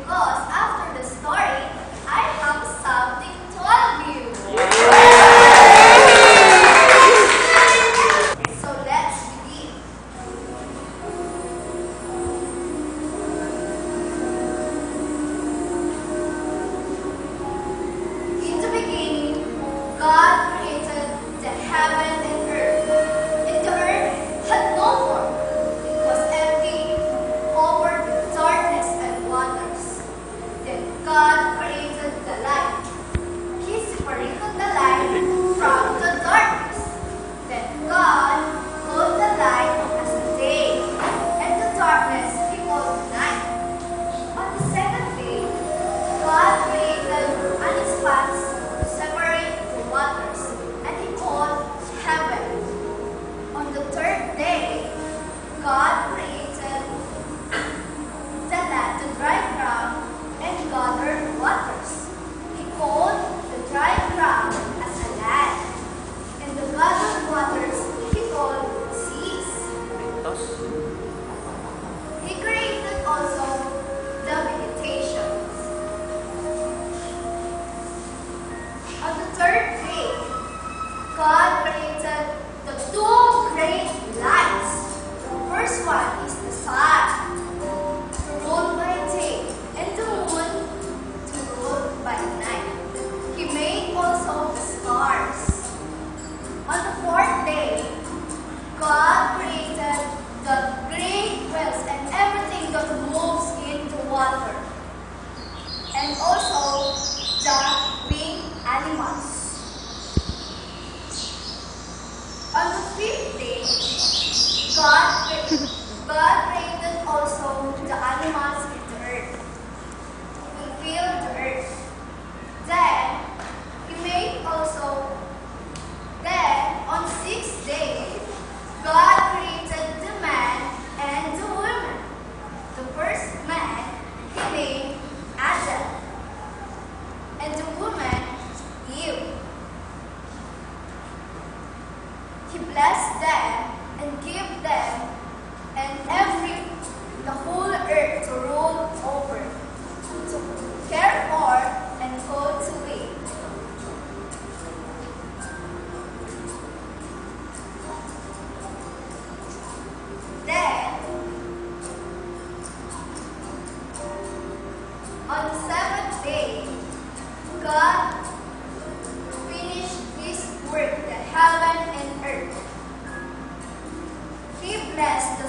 because after the story, I have something to tell you. So let's begin. In the beginning, God created the heaven and earth. And the earth had no form. It was empty, covered with darkness and waters. Then God created the light. He separated the light from the darkness. Then God called the light as the day, and the darkness He called night. On the second day, God created an expanse to separate the waters, and He called heaven. On the third day, God created the land, the dry ground, and gathered waters. He called the dry ground as a land, and the gathered waters He called seas. He created also the vegetation. On the third day, God created the two great lights. The first one is the sun, to rule by day, and the moon, to rule by night. He made also the stars. On the fourth day, God created the great whales and everything that moves in the water, and also the winged animals. On the fifth day, God created also the animals in the earth, to fill the earth. Then on the sixth day, God created the man and the woman. The first man He made Adam, and the woman Eve. He blessed them and gave them and the whole earth to rule over, to care for and cultivate. Then, on the seventh day, God finished His work, the heaven and earth. He blessed the